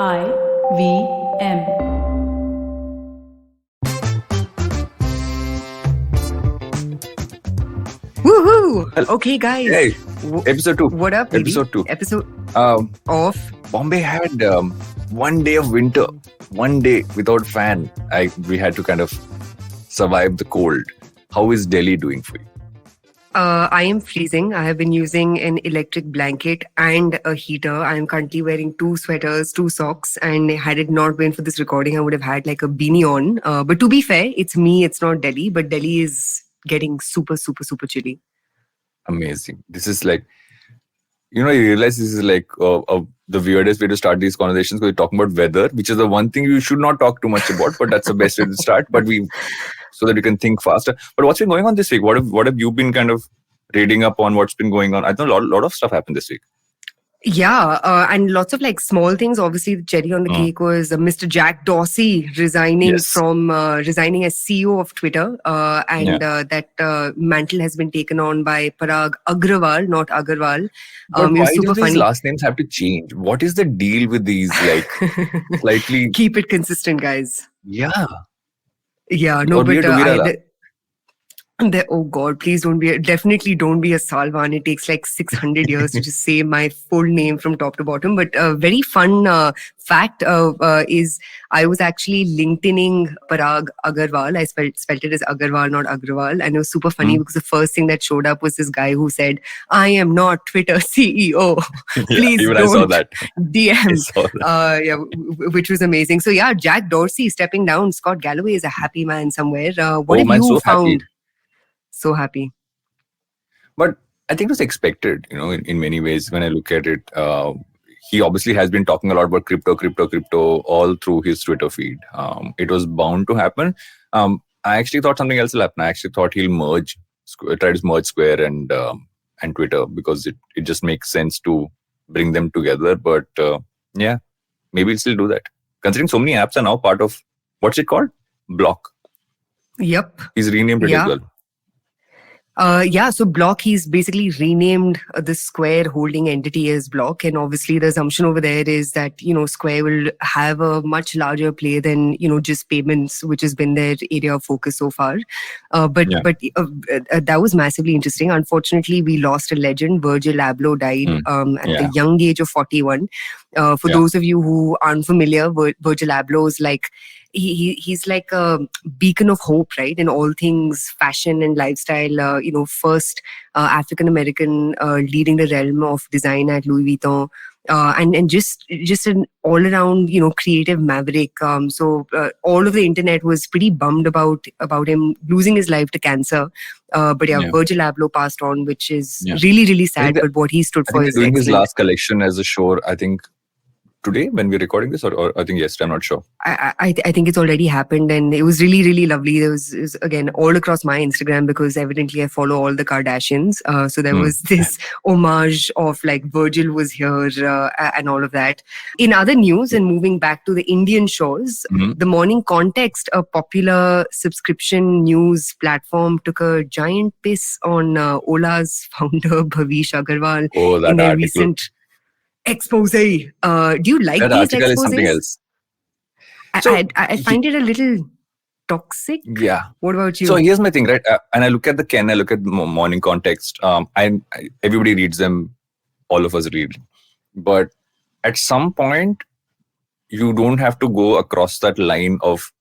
IVM. Woohoo! Well, Okay, guys. Hey, episode 2. What up, baby? Episode 2. Episode Um, of Bombay had 1 day of winter, 1 day without fan. We had to kind of survive the cold. How is Delhi doing for you? I am freezing. I have been using an electric blanket and a heater. I am currently wearing 2 sweaters, 2 socks, and had it not been for this recording, I would have had like a beanie on. But to be fair, it's me, it's not Delhi, but Delhi is getting super, super, super chilly. Amazing. This is like, you realize this is like the weirdest way to start these conversations because we're talking about weather, which is the one thing you should not talk too much about, but that's the best way to start. But so that you can think faster. But what's been going on this week? What have you been kind of reading up on? What's been going on? I know a lot of stuff happened this week. Yeah, and lots of like small things. Obviously, the cherry on the cake was Mr. Jack Dorsey resigning Yes. resigning as CEO of Twitter, and that mantle has been taken on by Parag Agrawal, not Agarwal. But It was why super do these funny. last names have to change? What is the deal with these like slightly? Keep it consistent, guys. Yeah. Yeah, no, Or be but a Duvira. oh God, please definitely don't be a Salvan. It takes like 600 years to just say my full name from top to bottom. But a very fun fact is I was actually LinkedIning Parag Agarwal. I spelled it as Agarwal, not Agrawal. And it was super funny because the first thing that showed up was this guy who said, I am not Twitter CEO. Please even don't I saw that. DM. I saw that. Which was amazing. So yeah, Jack Dorsey stepping down. Scott Galloway is a happy man somewhere. What have man, you so found? happy. So happy. But I think it was expected, in many ways when I look at it. He obviously has been talking a lot about crypto all through his Twitter feed. It was bound to happen. I actually thought something else will happen. I actually thought he'll try to merge Square and Twitter because it just makes sense to bring them together. But yeah, maybe he'll still do that. Considering so many apps are now part of, what's it called? Block. Yep. He's renamed it as well. So Block, he's basically renamed the Square holding entity as Block. And obviously the assumption over there is that, Square will have a much larger play than, just payments, which has been their area of focus so far. But that was massively interesting. Unfortunately, we lost a legend. Virgil Abloh died at the young age of 41. For those of you who aren't familiar, Virgil Abloh is like, he's like a beacon of hope, right? In all things fashion and lifestyle. First African American leading the realm of design at Louis Vuitton. And just an all around creative maverick. So all of the internet was pretty bummed about him losing his life to cancer. But Virgil Abloh passed on, which is really, really sad. But what he stood for is doing excellent. his last collection as a show, I think today when we're recording this, or I think yesterday, I'm not sure. I think it's already happened, and it was really, really lovely. It was again all across my Instagram because evidently I follow all the Kardashians. So there was this homage of like Virgil was here and all of that. In other news, and moving back to the Indian shores, the Morning Context, a popular subscription news platform, took a giant piss on Ola's founder Bhavish Agarwal in their recent expose. Do you like that these article exposes? Is something else. I find it a little toxic. Yeah. What about you? So here's my thing, right? And I look at I look at Morning Context. Everybody reads them. All of us read. But at some point, you don't have to go across that line of,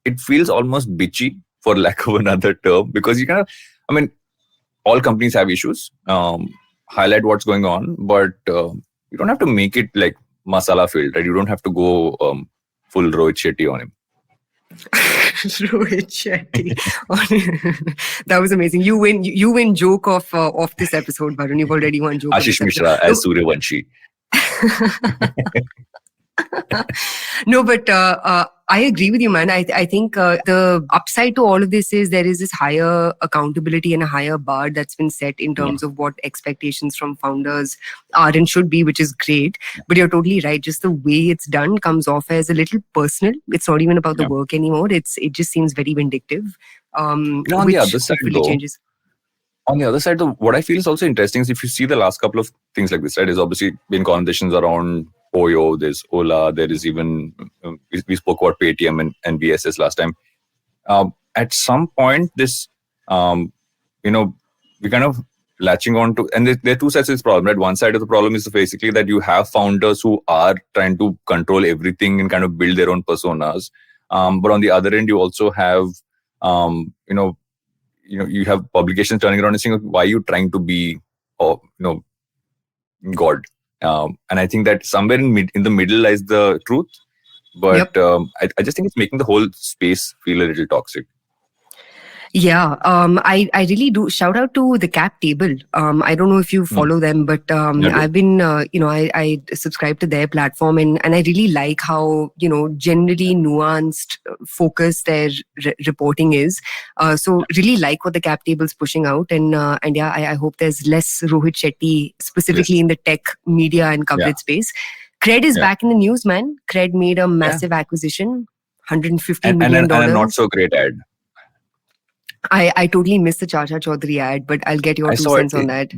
it feels almost bitchy, for lack of another term, because you all companies have issues. Highlight what's going on, but you don't have to make it like masala filled, right? You don't have to go full Rohit Shetty on him. Rohit Shetty. That was amazing. You win joke of this episode, Varun. You've already won joke. Ashish Mishra as Suryavanshi. No, but I agree with you, man. I think the upside to all of this is there is this higher accountability and a higher bar that's been set in terms of what expectations from founders are and should be, which is great. But you're totally right. Just the way it's done comes off as a little personal. It's not even about the work anymore. It just seems very vindictive. On the other side, though, changes. On the other side, though, what I feel is also interesting is if you see the last couple of things like this, right, is obviously been conversations around Oyo, there's Ola, there is even, we spoke about Paytm and BSS last time. At some point, this, we kind of latching on to, and there are two sides of this problem, right? One side of the problem is basically that you have founders who are trying to control everything and kind of build their own personas. But on the other end, you also have, you have publications turning around and saying, why are you trying to be, God? And I think that somewhere in the middle lies the truth. But I just think it's making the whole space feel a little toxic. Yeah, I really do. Shout out to the Cap Table. I don't know if you follow them, but I've been, I subscribe to their platform, and I really like how, generally nuanced, focused their reporting is. So really like what the Cap Table's pushing out, and yeah, I hope there's less Rohit Shetty specifically in the tech media and coverage space. Cred is back in the news, man. Cred made a massive acquisition, $150 million. And a not so great ad. I totally missed the Chacha Chaudhary ad, but I'll get your 2 cents on that.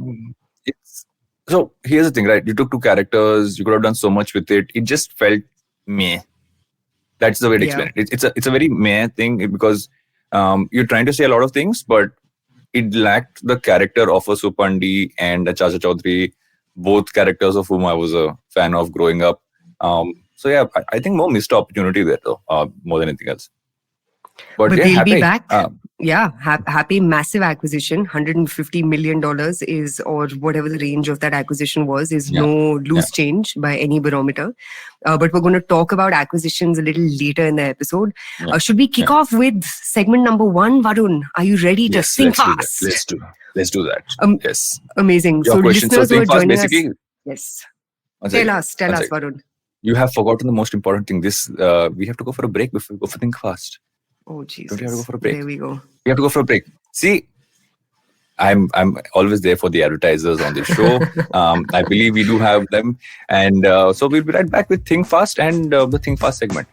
So here's the thing, right? You took 2 characters, you could have done so much with it. It just felt meh. That's the way to explain it. It's a very meh thing because you're trying to say a lot of things, but it lacked the character of a Supandi and a Chacha Chaudhary, both characters of whom I was a fan of growing up. So yeah, I think more missed opportunity there though, more than anything else. But they'll happy. Be back. Happy massive acquisition. $150 million is, or whatever the range of that acquisition was, is no loose change by any barometer. But we're going to talk about acquisitions a little later in the episode. Should we kick off with segment number 1, Varun? Are you ready to think fast? Let's do that. Yes. Amazing. Your so question. listeners who are joining basically, us. Yes. Tell us, Varun. You have forgotten the most important thing. We have to go for a break before we go for Think Fast. Oh, Jesus. Don't you have to go for a break? There we go. We have to go for a break. See, I'm always there for the advertisers on the show. I believe we do have them. And so we'll be right back with Think Fast and the Think Fast segment.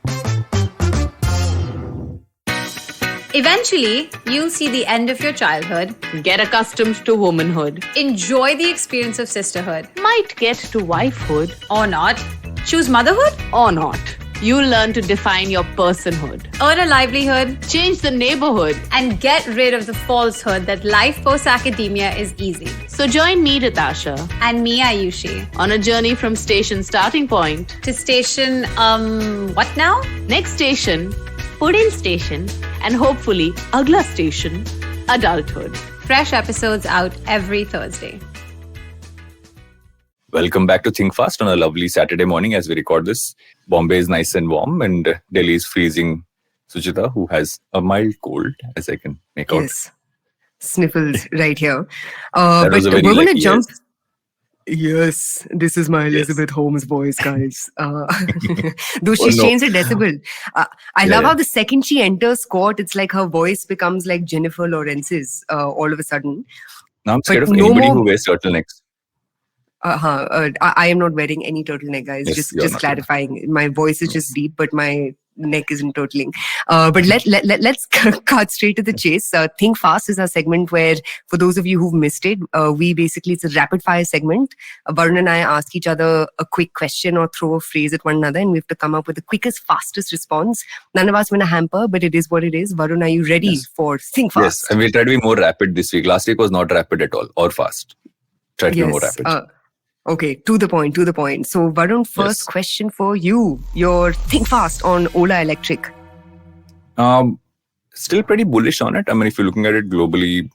Eventually, you'll see the end of your childhood. Get accustomed to womanhood. Enjoy the experience of sisterhood. Might get to wifehood. Or not. Choose motherhood. Or not. You'll learn to define your personhood. Earn a livelihood. Change the neighborhood. And get rid of the falsehood that life post-academia is easy. So join me, Ritasha. And me, Ayushi. On a journey from station starting point. To station, what now? Next station, Pudin station. And hopefully, Agla station, adulthood. Fresh episodes out every Thursday. Welcome back to Think Fast on a lovely Saturday morning as we record this. Bombay is nice and warm and Delhi is freezing. Suchita, who has a mild cold, as I can make out. Yes, sniffles right here. But we're going to jump. Yes, this is my Elizabeth Holmes voice, guys. Though she's changed the decibel. I love how the second she enters court, it's like her voice becomes like Jennifer Lawrence's all of a sudden. Now I'm scared of anybody who wears turtlenecks. I am not wearing any turtleneck, guys. Yes, just clarifying. My voice is just deep, but my neck isn't turtling. But let's cut straight to the chase. Think Fast is our segment where, for those of you who've missed it, it's a rapid fire segment. Varun and I ask each other a quick question or throw a phrase at one another, and we have to come up with the quickest, fastest response. None of us win a hamper, but it is what it is. Varun, are you ready for Think Fast? Yes, and we'll try to be more rapid this week. Last week was not rapid at all, or fast. Try to be more rapid. Okay, to the point. So, Varun, first question for you. Your Think Fast on Ola Electric. Still pretty bullish on it. I mean, if you're looking at it globally,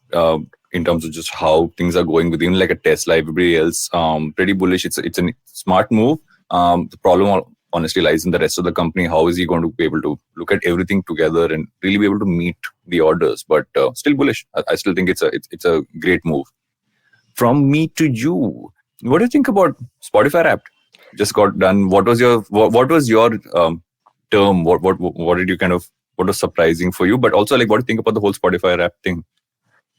in terms of just how things are going within like a Tesla, everybody else, pretty bullish. It's a smart move. The problem honestly lies in the rest of the company. How is he going to be able to look at everything together and really be able to meet the orders? But still bullish. I still think it's a great move. From me to you. What do you think about Spotify Wrapped? Just got done. What was your term? What did you what was surprising for you? But also, like, what do you think about the whole Spotify Wrapped thing?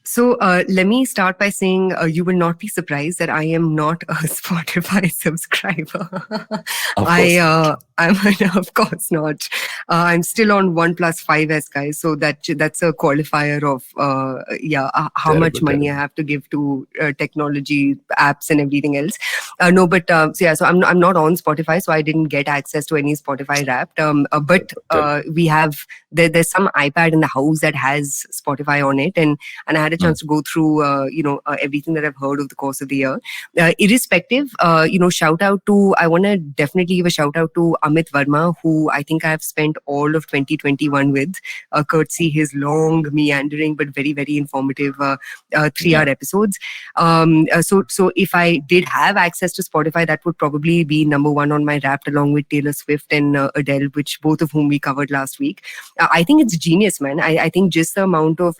So let me start by saying you will not be surprised that I am not a Spotify subscriber. Of course not. I'm still on 1+5S, guys. So that's a qualifier of how much money I have to give to technology apps and everything else. So I'm not on Spotify, so I didn't get access to any Spotify Wrapped. We have there's some iPad in the house that has Spotify on it, and I had a chance to go through everything that I've heard over the course of the year. Irrespective, shout out to, I want to definitely give a shout out to Amit Verma, who I think I've spent all of 2021 with, courtesy his long, meandering, but very, very informative 3-hour episodes. So if I did have access to Spotify, that would probably be number one on my Wrapped, along with Taylor Swift and Adele, which both of whom we covered last week. I think it's genius, man. I think just the amount of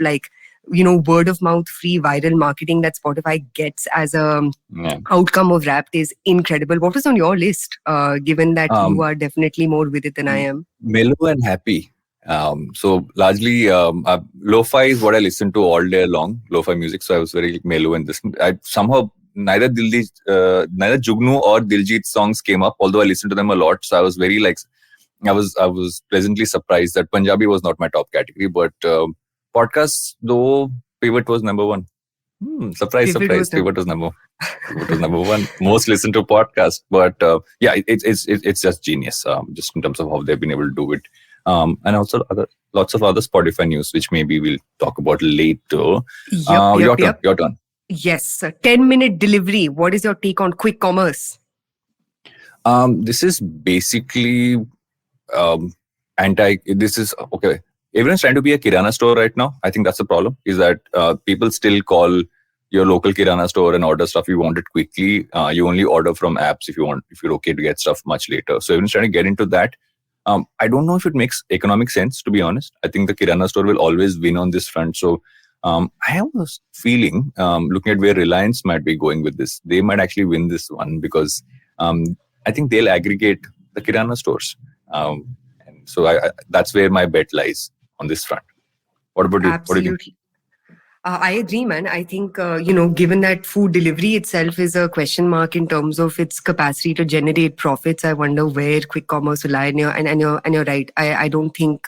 word of mouth free viral marketing that Spotify gets as a outcome of Wrapped is incredible. What was on your list, given that you are definitely more with it than I am? Mellow and happy. So largely lo-fi is what I listen to all day long, lo-fi music. So I was very mellow in this. I somehow neither Jugnu or Diljit songs came up, although I listened to them a lot. So I was very I was pleasantly surprised that Punjabi was not my top category, but podcasts, though, Pivot was number one. Surprise. Pivot was number one. Most listened to podcast. But it's just genius, just in terms of how they've been able to do it. And also lots of other Spotify news, which maybe we'll talk about later. Your turn. Yes, 10-minute delivery. What is your take on quick commerce? This is basically okay. Everyone's trying to be a Kirana store right now. I think that's the problem, is that people still call your local Kirana store and order stuff you wanted quickly. You only order from apps if you're okay to get stuff much later. So everyone's trying to get into that. I don't know if it makes economic sense, to be honest. I think the Kirana store will always win on this front. So I have a feeling, looking at where Reliance might be going with this, they might actually win this one, because I think they'll aggregate the Kirana stores. And so that's where my bet lies on this front. What about you? Absolutely. What do you think? I agree, man. I think, given that food delivery itself is a question mark in terms of its capacity to generate profits, I wonder where quick commerce will lie. And you're right. I don't think...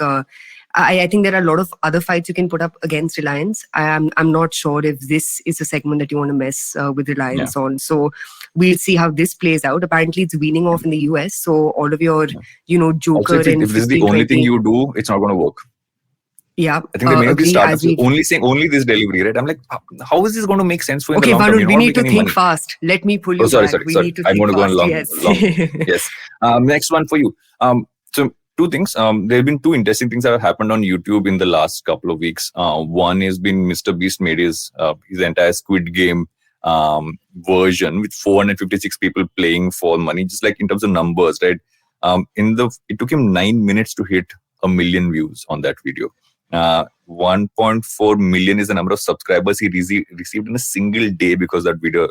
I think there are a lot of other fights you can put up against Reliance. I'm not sure if this is a segment that you want to mess with Reliance on. So we'll see how this plays out. Apparently, it's weaning off in the US. So all of your, Joker also, and if this is the only thing you do, it's not going to work. Yeah, I think the many of these startups only saying only this delivery, right? I'm like, how is this going to make sense for you? Okay, Varun, we need to think fast. Let me pull you back. Sorry. I'm going to go on long. Yes. Next one for you. So two things. There have been two interesting things that have happened on YouTube in the last couple of weeks. One has been Mr. Beast made his entire Squid Game version with 456 people playing for money, just like in terms of numbers, right? It took him 9 minutes to hit 1 million views on that video. 1.4 million is the number of subscribers he received in a single day because that video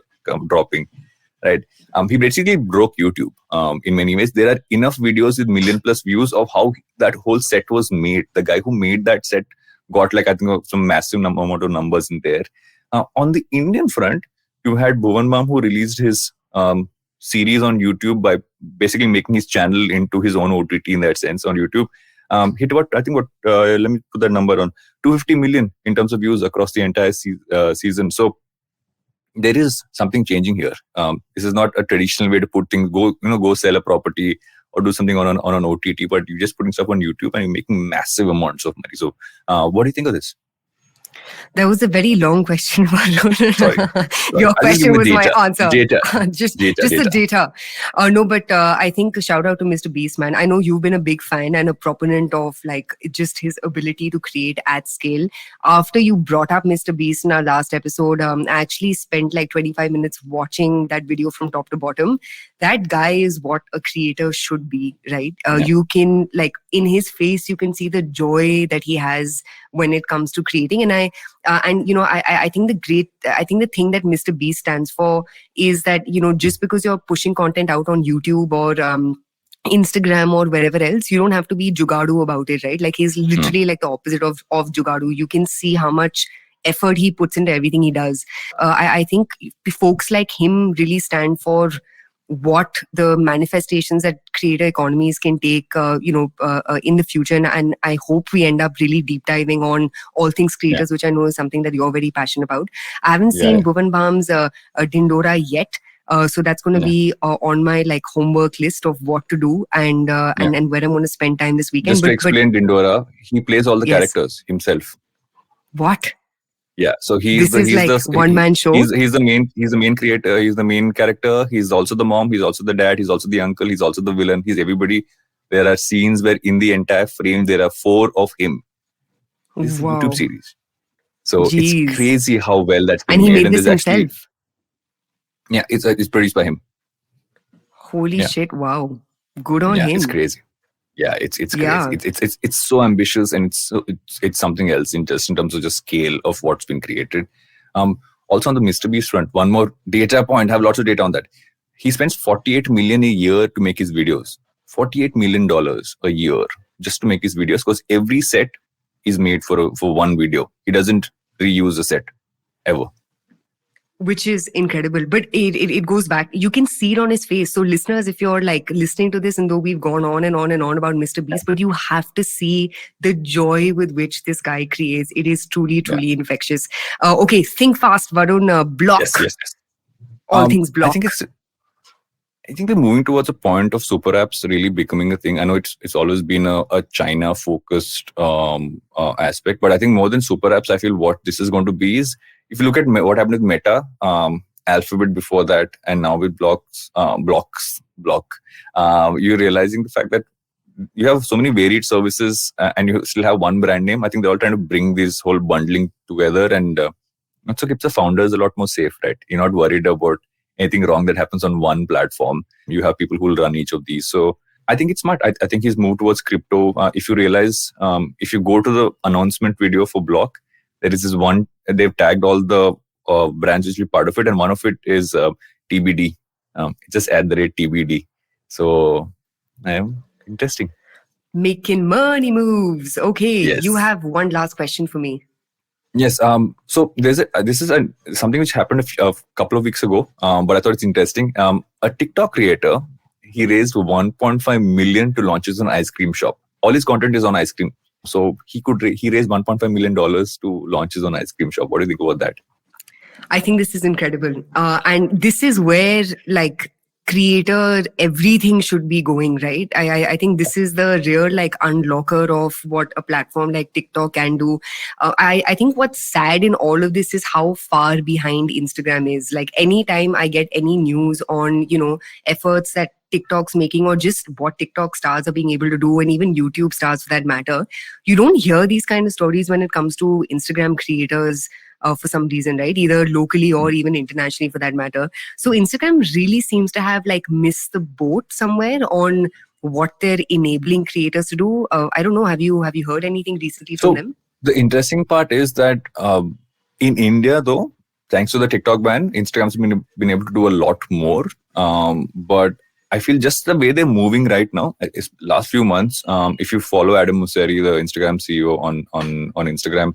dropping, right? He basically broke YouTube in many ways. There are enough videos with 1 million+ views of how that whole set was made. The guy who made that set got some massive amount of numbers in there. On the Indian front, you had Bhuvan Bam, who released his series on YouTube by basically making his channel into his own OTT in that sense on YouTube. Hit let me put that number on 250 million in terms of views across the entire season. So there is something changing here. This is not a traditional way to put things. Go sell a property or do something on an OTT, but you're just putting stuff on YouTube and you're making massive amounts of money. So, what do you think of this? That was a very long question, Varun. Sorry. Your question was data. my answer. Data. just the data. I think a shout out to Mr. Beast, man. I know you've been a big fan and a proponent of just his ability to create at scale. After you brought up Mr. Beast in our last episode, I actually spent 25 minutes watching that video from top to bottom. That guy is what a creator should be, right? You can, in his face, you can see the joy that he has when it comes to creating. And I think the thing that Mr. Beast stands for is that, just because you're pushing content out on YouTube or Instagram or wherever else, you don't have to be jugadu about it, right? He's literally the opposite of jugadu. You can see how much effort he puts into everything he does. I think folks like him really stand for what the manifestations that creator economies can take, in the future. And I hope we end up really deep diving on all things creators, which I know is something that you're very passionate about. I haven't seen Bhuvan Bam's Dindora yet. So that's going to be on my homework list of what to do and where I'm going to spend time this weekend. Just to explain Dindora, he plays all the characters himself. What? Yeah, so he's the one-man show. He's the main creator. He's the main character. He's also the mom. He's also the dad. He's also the uncle. He's also the villain. He's everybody. There are scenes where in the entire frame there are 4 of him. This is a YouTube series. So it's crazy how well that's been made. And he made. made this himself. It's produced by him. Holy shit! Wow, good on him. It's crazy. Yeah, it's crazy. It's so ambitious, and it's something else in terms of just scale of what's been created. Also on the Mr. Beast front, one more data point. I have lots of data on that. He spends $48 million a year to make his videos. $48 million a year just to make his videos, because every set is made for one video. He doesn't reuse a set ever. Which is incredible. But it goes back. You can see it on his face. So listeners, if you're listening to this, and though we've gone on and on and on about Mr. Beast, but you have to see the joy with which this guy creates. It is truly, truly infectious. Okay, think fast, Varun. Block. Yes. All things block. I think we're moving towards a point of super apps really becoming a thing. I know it's always been a China-focused aspect, but I think more than super apps, I feel what this is going to be is, if you look at what happened with Meta, Alphabet before that, and now with Block, you're realizing the fact that you have so many varied services and you still have one brand name. I think they're all trying to bring this whole bundling together, and also keeps the founders a lot more safe, right? You're not worried about anything wrong that happens on one platform. You have people who will run each of these. So I think it's smart. I think he's moved towards crypto. If you realize, if you go to the announcement video for Block, there is this one, they've tagged all the brands which will be part of it, and one of it is TBD. Just @TBD. So, interesting. Making money moves. Okay, yes. You have one last question for me. Yes. So this is something which happened a couple of weeks ago, but I thought it's interesting. A TikTok creator, he raised 1.5 million to launch his own ice cream shop. All his content is on ice cream. So he raised $1.5 million to launch his own ice cream shop. What do you think about that? I think this is incredible. And this is where creator, everything should be going, right? I think this is the real unlocker of what a platform like TikTok can do. I think what's sad in all of this is how far behind Instagram is. Anytime I get any news on, efforts that TikTok's making, or just what TikTok stars are being able to do, and even YouTube stars for that matter, you don't hear these kind of stories when it comes to Instagram creators for some reason, right? Either locally or even internationally for that matter. So Instagram really seems to have missed the boat somewhere on what they're enabling creators to do. I don't know. Have you heard anything recently from them? The interesting part is that in India, though, thanks to the TikTok ban, Instagram's been able to do a lot more. But I feel just the way they're moving right now, last few months, if you follow Adam Mosseri, the Instagram CEO on Instagram,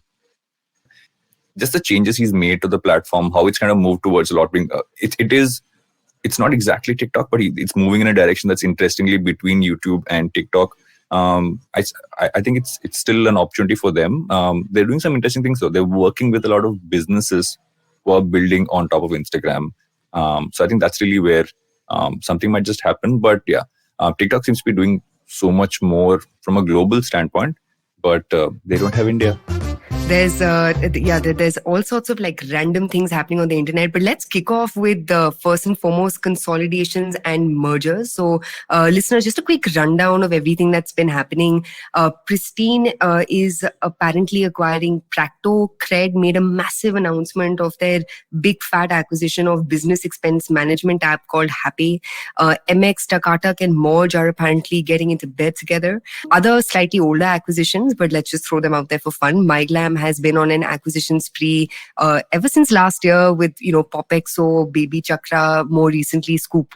just the changes he's made to the platform, how it's kind of moved towards a lot being, it's not exactly TikTok, but it's moving in a direction that's interestingly between YouTube and TikTok. I think it's still an opportunity for them. They're doing some interesting things though. They're working with a lot of businesses who are building on top of Instagram. So I think that's really where something might just happen. But yeah, TikTok seems to be doing so much more from a global standpoint, but they don't have India. There's all sorts of random things happening on the internet, but let's kick off with first and foremost consolidations and mergers. So listeners, just a quick rundown of everything that's been happening. Pristine is apparently acquiring Practo. Cred made a massive announcement of their big fat acquisition of business expense management app called Happy. MX, Takatak and Moj are apparently getting into bed together. Other slightly older acquisitions, but let's just throw them out there for fun. MyGlam has been on an acquisition spree ever since last year with, Popexo, Baby Chakra, more recently Scoop.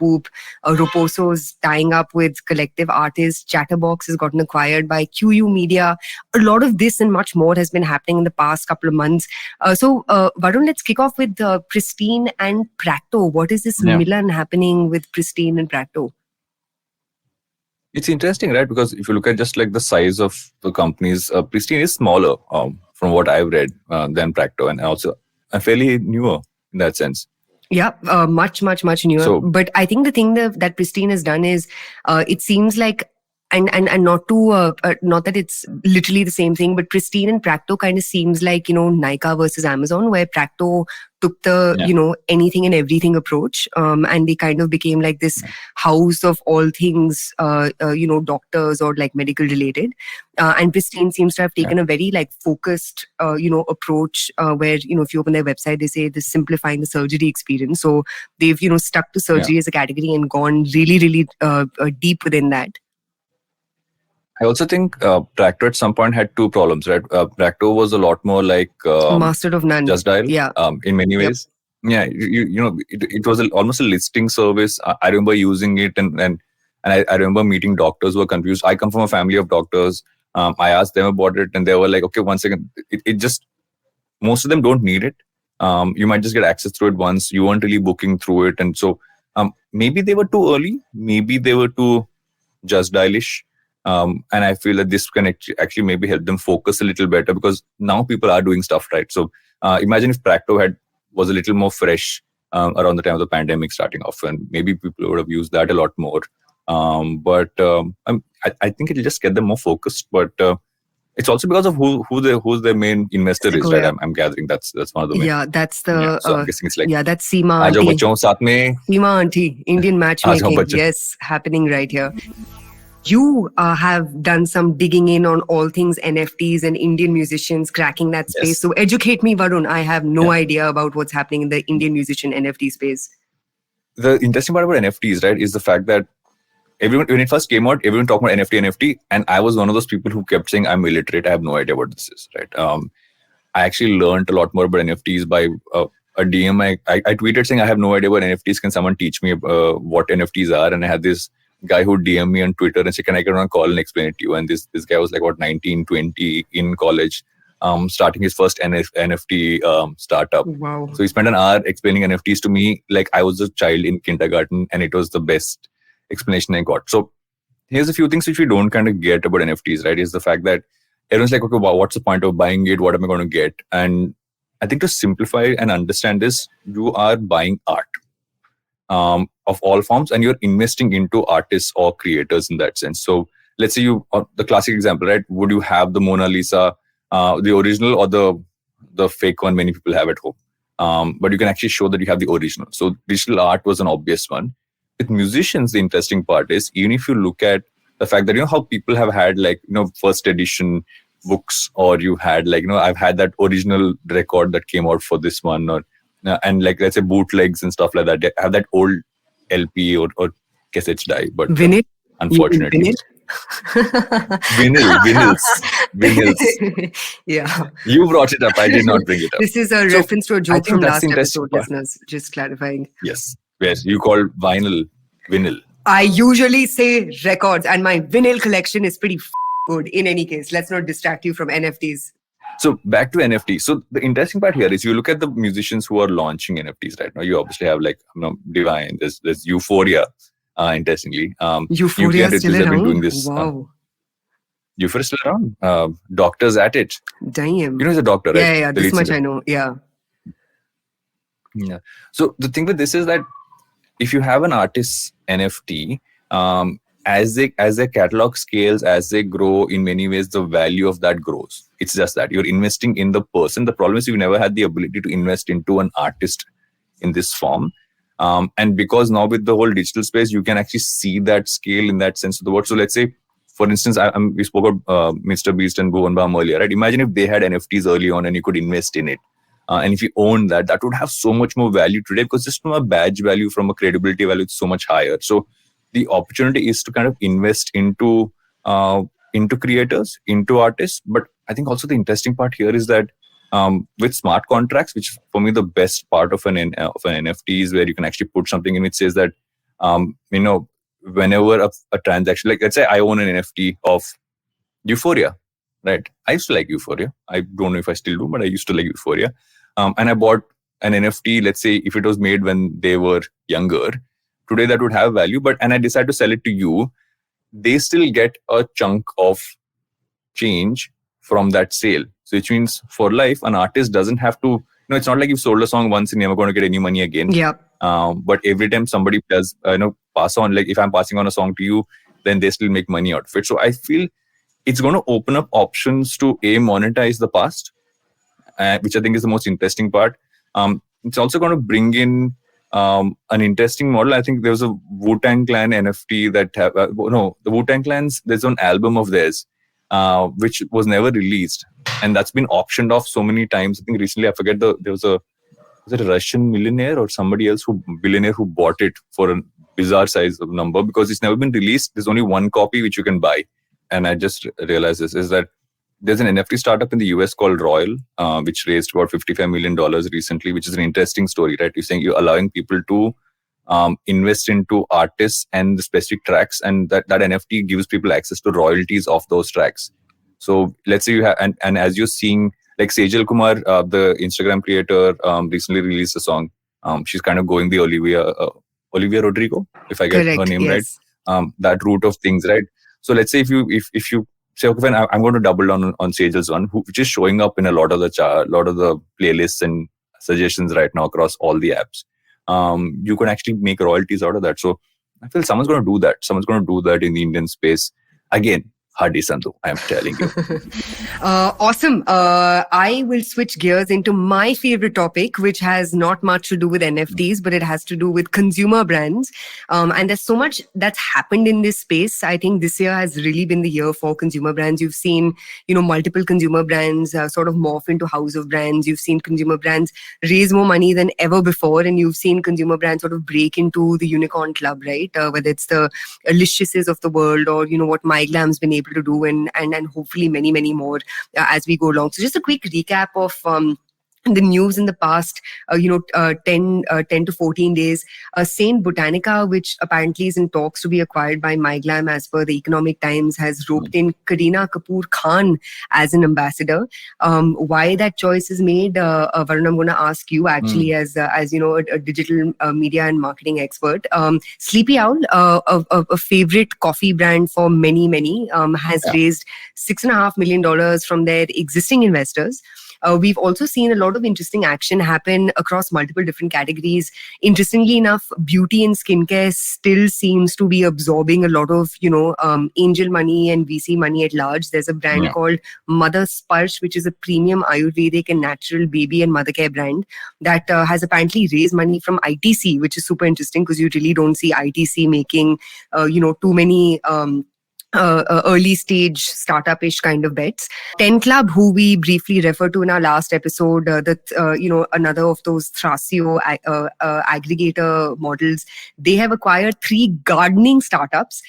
Roposo's tying up with collective artists. Chatterbox has gotten acquired by QU Media. A lot of this and much more has been happening in the past couple of months. So, Varun, let's kick off with Pristine and Practo. What is this Milan happening with Pristine and Practo? It's interesting, right? Because if you look at just like the size of the companies, Pristine is smaller from what I've read than Practo, and also fairly newer in that sense. Yeah, much newer. So, but I think the thing that Pristine has done is, it seems like, and not to not that it's literally the same thing, but Pristine and Practo kind of seems like, Nykaa versus Amazon, where Practo took the anything and everything approach, and they kind of became like this house of all things doctors or like medical related, and Pristine seems to have taken a very like focused approach, where if you open their website they say this simplifying the surgery experience. So they've stuck to surgery as a category and gone really deep within that. I also think Practo at some point had two problems, right? Practo was a lot more like master of none. Just Dial, yeah. In many ways. Yeah, it was almost a listing service. I remember using it, and I remember meeting doctors who were confused. I come from a family of doctors. I asked them about it, and they were like, "Okay, one second. It just most of them don't need it. You might just get access through it once. You weren't really booking through it, and so maybe they were too early. Maybe they were too Just Dial-ish." And I feel that this can actually maybe help them focus a little better, because now people are doing stuff right. So imagine if Practo was a little more fresh around the time of the pandemic starting off, and maybe people would have used that a lot more. But I think it'll just get them more focused. But it's also because of who's their main investor is, right? I'm gathering that's one of the main. Yeah, that's the. So I'm guessing it's like that's Seema Aajo Bachcho saath mein. Seema Auntie, Indian matchmaking. Yes, happening right here. You have done some digging in on all things NFTs and Indian musicians cracking that space. Yes. So educate me, Varun. I have no idea about what's happening in the Indian musician NFT space. The interesting part about NFTs, right, is the fact that everyone, when it first came out, everyone talked about NFT, and I was one of those people who kept saying, I'm illiterate, I have no idea what this is, right? I actually learned a lot more about NFTs by a DM. I tweeted saying, I have no idea what NFTs, can someone teach me what NFTs are? And I had this guy who DM me on Twitter and said, can I get on a call and explain it to you? And this guy was like, 19, 20 in college, starting his first NFT startup. Wow. So he spent an hour explaining NFTs to me like I was a child in kindergarten, and it was the best explanation I got. So here's a few things which we don't kind of get about NFTs, right? Is the fact that everyone's like, okay, well, what's the point of buying it? What am I going to get? And I think to simplify and understand this, you are buying art. Of all forms, and you're investing into artists or creators in that sense. So let's say the classic example, right? Would you have the Mona Lisa, the original, or the fake one many people have at home? But you can actually show that you have the original. So digital art was an obvious one. With musicians, the interesting part is, even if you look at the fact that, how people have had like, first edition books, or you had like, I've had that original record that came out for this one, or and like, let's say bootlegs and stuff like that. They have that old LP or cassettes die, but vinyl, unfortunately, vinyls. Yeah, you brought it up. I did not bring it up. This is a reference to a joke from last episode, part. Listeners. Just clarifying. Yes, you call vinyl. I usually say records, and my vinyl collection is pretty good. In any case, let's not distract you from NFTs. So back to NFT. So the interesting part here is, you look at the musicians who are launching NFTs right now. You obviously have like Divine. There's Euphoria. Interestingly, Euphoria still around. Been doing this. Wow. Euphoria still around. Doctors at it. Damn. He's a doctor, right? Yeah. This much I know. Yeah. Yeah. So the thing with this is that if you have an artist's NFT, as their catalog scales, as they grow, in many ways, the value of that grows. It's just that you're investing in the person. The problem is you've never had the ability to invest into an artist in this form. And because now with the whole digital space, you can actually see that scale in that sense of the word. So let's say, for instance, we spoke about Mr. Beast and Bhuvan Bam earlier, right? Imagine if they had NFTs early on and you could invest in it. And if you own that would have so much more value today, because just from a badge value, from a credibility value, it's so much higher. So the opportunity is to kind of invest into into creators, into artists. But I think also the interesting part here is that with smart contracts, which for me the best part of an NFT is where you can actually put something in which says that whenever a transaction, like let's say I own an NFT of Euphoria, right? I used to like Euphoria. I don't know if I still do, but I used to like Euphoria. And I bought an NFT, let's say if it was made when they were younger, today that would have value. And I decide to sell it to you, they still get a chunk of change from that sale. So which means for life, an artist doesn't have to, it's not like you've sold a song once and you're never going to get any money again. Yeah. But every time somebody does, pass on, like if I'm passing on a song to you, then they still make money out of it. So I feel it's going to open up options to monetize the past, which I think is the most interesting part. It's also going to bring in an interesting model. I think there was a Wu-Tang Clan NFT that the Wu-Tang Clan's, there's an album of theirs which was never released, and that's been auctioned off so many times. I think recently, I forget there was a Russian millionaire or somebody else billionaire who bought it for a bizarre size of number because it's never been released. There's only one copy which you can buy. And I just realized this is that there's an NFT startup in the US called Royal, which raised about $55 million recently, which is an interesting story, right? You're saying you're allowing people to invest into artists and the specific tracks, and that NFT gives people access to royalties of those tracks. So let's say you have, and as you're seeing, like Sejal Kumar, the Instagram creator, recently released a song. She's kind of going the Olivia Rodrigo, if I get her name right. That route of things, right? So let's say if you say, okay, fine, I'm going to double down on Sejal's one, which is showing up in a lot of the playlists and suggestions right now across all the apps. You can actually make royalties out of that. So I feel someone's going to do that. Someone's going to do that in the Indian space. Again, Hadi Sandhu, I am telling you. Awesome. I will switch gears into my favorite topic, which has not much to do with NFTs, but it has to do with consumer brands. And there's so much that's happened in this space. I think this year has really been the year for consumer brands. You've seen, multiple consumer brands sort of morph into house of brands. You've seen consumer brands raise more money than ever before. And you've seen consumer brands sort of break into the unicorn club, right? Whether it's the Liciouses of the world or, what MyGlam's been able to do and hopefully many, many more as we go along. So just a quick recap of the news in the past, 10 to 14 days. Saint Botanica, which apparently is in talks to be acquired by MyGlam as per the Economic Times, has roped in Kareena Kapoor Khan as an ambassador. Why that choice is made, Varun, I'm going to ask you actually as a digital media and marketing expert. Sleepy Owl, a favorite coffee brand for many, has raised $6.5 million from their existing investors. We've also seen a lot of interesting action happen across multiple different categories. Interestingly enough, beauty and skincare still seems to be absorbing a lot of, angel money and VC money at large. There's a brand called Mother Sparsh, which is a premium Ayurvedic and natural baby and mother care brand that has apparently raised money from ITC, which is super interesting because you really don't see ITC making, too many early stage startup-ish kind of bets. 10 Club, who we briefly referred to in our last episode, another of those Thrasio aggregator models, they have acquired 3 gardening startups.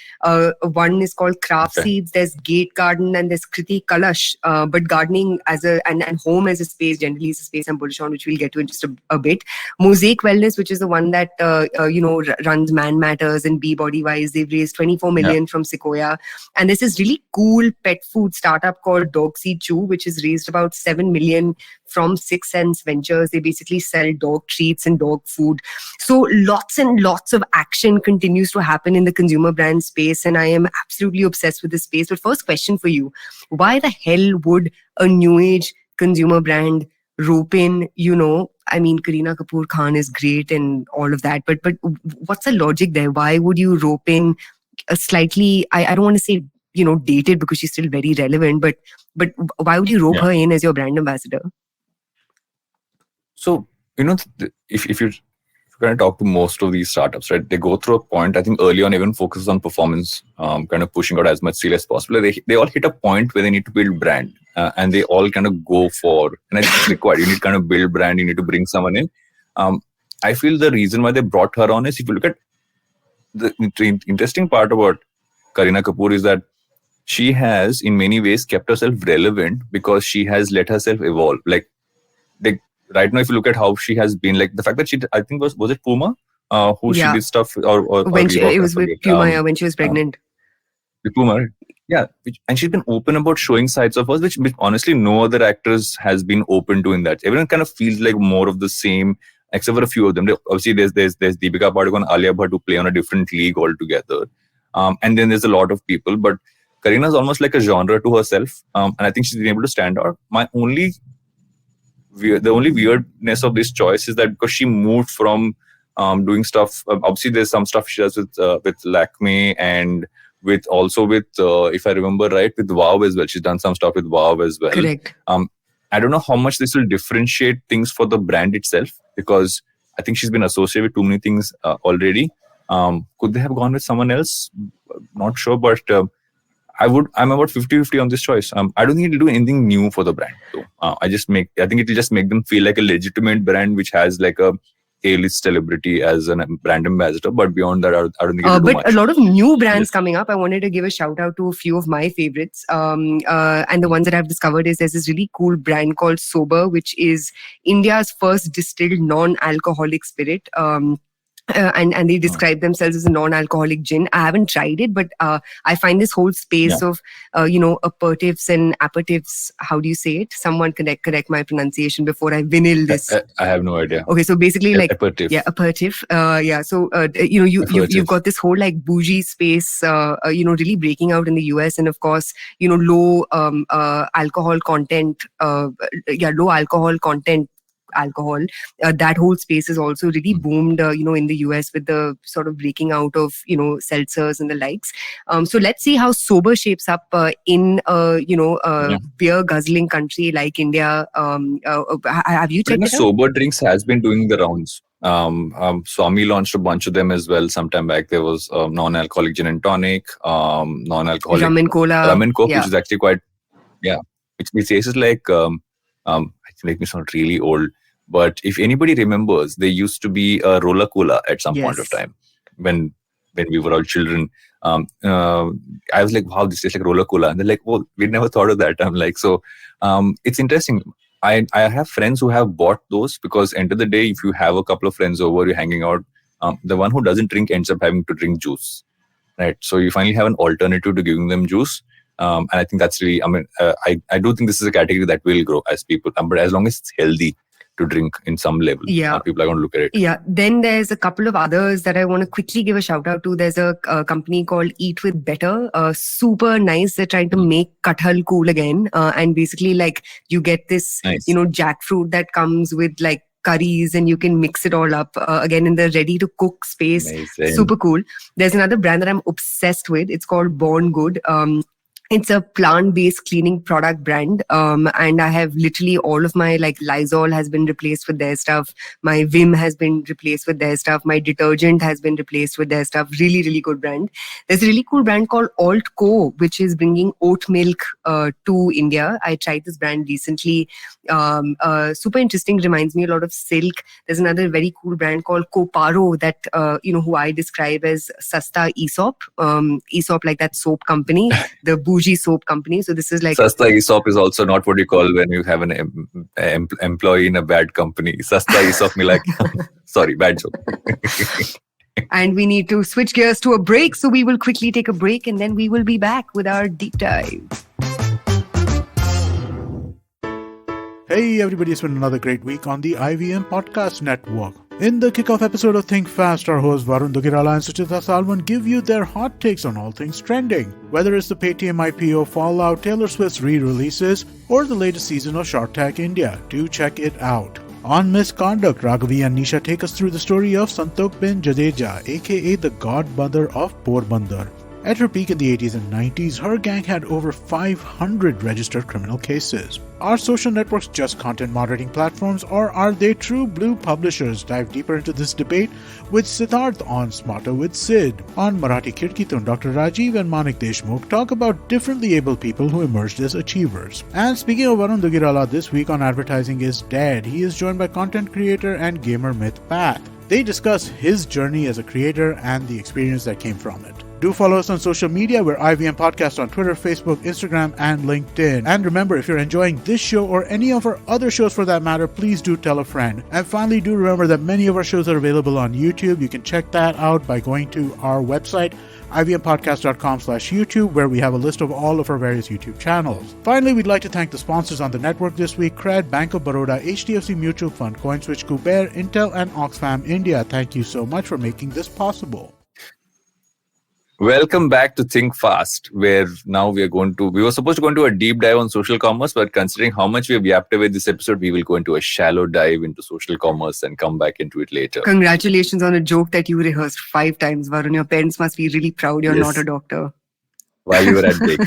One is called Craft Seeds, there's Gate Garden, and there's Kriti Kalash. But gardening and home as a space generally is a space I'm bullish on, which we'll get to in just a bit. Mosaic Wellness, which is the one that runs Man Matters and Be Body Wise, they've raised 24 million from Sequoia. And there's this really cool pet food startup called Dog Seed Chew, which has raised about 7 million from 6 Sense Ventures. They basically sell dog treats and dog food. So lots and lots of action continues to happen in the consumer brand space. And I am absolutely obsessed with this space. But first question for you, why the hell would a new age consumer brand rope in, Kareena Kapoor Khan is great and all of that. But what's the logic there? Why would you rope in a slightly, I don't want to say, dated because she's still very relevant, but why would you rope her in as your brand ambassador? So, if you're going to talk to most of these startups, right, they go through a point, I think early on, even focuses on performance, kind of pushing out as much sale as possible. They all hit a point where they need to build brand and they all kind of go for, and it's required, you need to kind of build brand, you need to bring someone in. I feel the reason why they brought her on is, if you look at the interesting part about Kareena Kapoor is that she has in many ways kept herself relevant because she has let herself evolve. Like right now, if you look at how she has been, like the fact that I think was it Puma who she did stuff or when Reebok, it was with Puma when she was pregnant. With Puma, right? Yeah, and she's been open about showing sides of us, which honestly no other actress has been open to in that. Everyone kind of feels like more of the same, except for a few of them. Obviously, there's Deepika Padukone and Alia Bhatt who play on a different league altogether, and then there's a lot of people. But Kareena is almost like a genre to herself, and I think she's been able to stand out. The only weirdness of this choice is that because she moved from doing stuff. Obviously, there's some stuff she does with Lakme and with if I remember right, with WOW as well. She's done some stuff with WOW as well. Correct. I don't know how much this will differentiate things for the brand itself, because I think she's been associated with too many things already. Could they have gone with someone else? Not sure, but I'm about 50-50 on this choice. I don't think it'll do anything new for the brand. So, I think it'll just make them feel like a legitimate brand which has like a A-list celebrity as a brand ambassador, but beyond that, I don't think it'll do much. But a lot of new brands coming up. I wanted to give a shout out to a few of my favorites. And the ones that I've discovered is there's this really cool brand called Sober, which is India's first distilled non-alcoholic spirit. And they describe themselves as a non-alcoholic gin. I haven't tried it, but I find this whole space of aperitifs and aperitifs. How do you say it? Someone correct my pronunciation before I vinyl this. I have no idea. Okay, so basically like aperitif. Yeah, aperitif. So you've got this whole like bougie space. Really breaking out in the US, and of course low alcohol content. Low alcohol content. Alcohol, that whole space is also really boomed in the US with the sort of breaking out of seltzers and the likes. So let's see how Sober shapes up in beer guzzling country like India. Have you checked it out? Sober drinks has been doing the rounds. Swami launched a bunch of them as well sometime back. There was non-alcoholic gin and tonic, non-alcoholic rum and cola, which is actually quite which tastes like actually make me sound really old. But if anybody remembers, there used to be a Rola Cola at some point of time when we were all children. I was like, wow, this tastes like Rola Cola. And they're like, oh, we never thought of that. I'm like, so it's interesting. I have friends who have bought those because end of the day, if you have a couple of friends over, you're hanging out, the one who doesn't drink ends up having to drink juice. Right. So you finally have an alternative to giving them juice. And I think that's really, I do think this is a category that will grow as people, but as long as it's healthy to drink in some level, people are going to look at it. Yeah. Then there's a couple of others that I want to quickly give a shout out to. There's a company called Eat With Better. Super nice. They're trying to make kathal cool again. And basically like you get this, jackfruit that comes with like curries and you can mix it all up again in the ready to cook space. Amazing. Super cool. There's another brand that I'm obsessed with. It's called Born Good. It's a plant-based cleaning product brand. And I have literally all of my like Lysol has been replaced with their stuff. My Vim has been replaced with their stuff. My detergent has been replaced with their stuff. Really, really good brand. There's a really cool brand called Altco, which is bringing oat milk to India. I tried this brand recently. Super interesting. Reminds me a lot of Silk. There's another very cool brand called Coparo that, who I describe as Sasta Aesop. Aesop like that soap company. The bougie soap company. So this is like Sasta Aesop is also not what you call when you have an employee in a bad company. Sasta Aesop me like sorry, bad joke. And we need to switch gears to a break, so we will quickly take a break and then we will be back with our deep dive. Hey everybody, it's been another great week on the IVM Podcast Network. In the kickoff episode of Think Fast, our hosts Varun Dugirala and Suchita Salwan give you their hot takes on all things trending. Whether it's the Paytm IPO fallout, Taylor Swift's re-releases, or the latest season of Shark Tank India, do check it out. On Misconduct, Raghavi and Nisha take us through the story of Santokh bin Jadeja, aka the godmother of Porbandar. At her peak in the 80s and 90s, her gang had over 500 registered criminal cases. Are social networks just content moderating platforms, or are they true blue publishers? Dive deeper into this debate with Siddharth on Smarter with Sid. On Marathi Khidkitun, Dr. Rajiv and Manik Deshmukh talk about differently able people who emerged as achievers. And speaking of Varun Dugirala, this week on Advertising is Dead, he is joined by content creator and gamer myth Path. They discuss his journey as a creator and the experience that came from it. Do follow us on social media. We're IVM Podcast on Twitter, Facebook, Instagram, and LinkedIn. And remember, if you're enjoying this show or any of our other shows for that matter, please do tell a friend. And finally, do remember that many of our shows are available on YouTube. You can check that out by going to our website, ivmpodcast.com/YouTube, where we have a list of all of our various YouTube channels. Finally, we'd like to thank the sponsors on the network this week: Cred, Bank of Baroda, HDFC Mutual Fund, CoinSwitch, Kuber, Intel, and Oxfam India. Thank you so much for making this possible. Welcome back to Think Fast, where now we were supposed to go into a deep dive on social commerce, but considering how much we have yapped away this episode, we will go into a shallow dive into social commerce and come back into it later. Congratulations on a joke that you rehearsed 5 times, Varun. Your parents must be really proud you're not a doctor. While you were at break.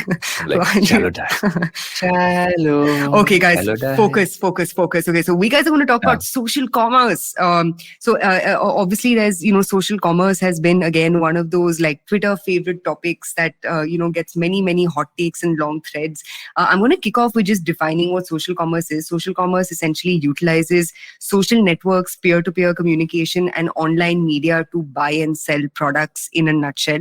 Shallow dive. Shallow. Okay, guys, focus. Okay, so we guys are going to talk about social commerce. Obviously, there's, social commerce has been, again, one of those like Twitter favorite topics that, gets many hot takes and long threads. I'm going to kick off with just defining what social commerce is. Social commerce essentially utilizes social networks, peer-to-peer communication, and online media to buy and sell products in a nutshell.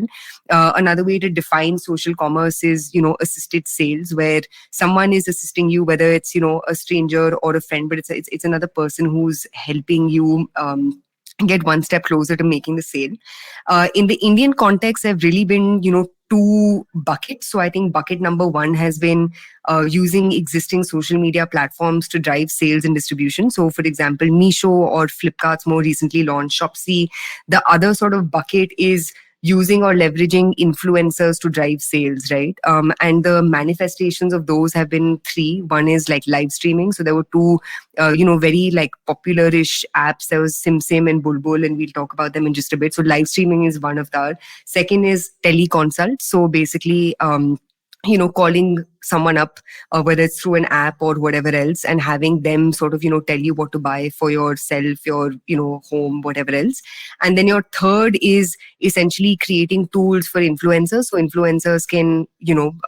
Another way to define social commerce is, assisted sales, where someone is assisting you, whether it's, a stranger or a friend, but it's another person who's helping you get one step closer to making the sale. In the Indian context, there have really been, 2 buckets. So I think bucket number 1 has been using existing social media platforms to drive sales and distribution. So for example, Meesho or Flipkart's more recently launched Shopsy. The other sort of bucket is using or leveraging influencers to drive sales, right? And the manifestations of those have been 3. One is like live streaming. So there were 2, very like popular-ish apps. There was SimSim and Bulbul, and we'll talk about them in just a bit. So live streaming is one of that. Second is teleconsult. So basically, calling someone up, whether it's through an app or whatever else, and having them sort of, tell you what to buy for yourself, your, home, whatever else. And then your third is essentially creating tools for influencers. So influencers can,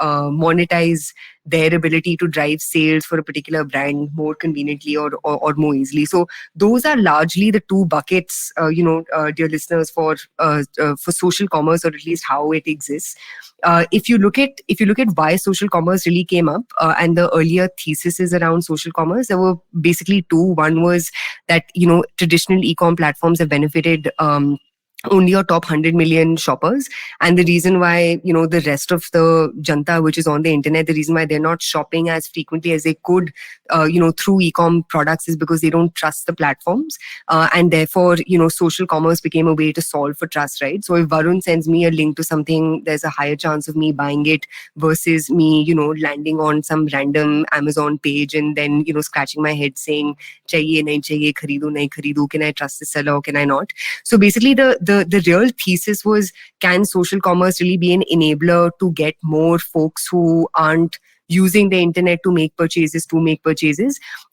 monetize their ability to drive sales for a particular brand more conveniently or more easily. So those are largely the 2 buckets, dear listeners, for social commerce, or at least how it exists. If you look at why social commerce really came up, and the earlier theses around social commerce, there were basically 2. One was that, traditional e-com platforms have benefited only your top 100 million shoppers. And the reason why, the rest of the janta, which is on the internet, the reason why they're not shopping as frequently as they could, through e-com products is because they don't trust the platforms. And therefore, social commerce became a way to solve for trust, right? So if Varun sends me a link to something, there's a higher chance of me buying it versus me, landing on some random Amazon page and then, scratching my head saying, chahiye, nahi chahiye, kharidu, nahi kharidu, can I trust the seller or can I not? So basically the real thesis was, can social commerce really be an enabler to get more folks who aren't using the internet to make purchases?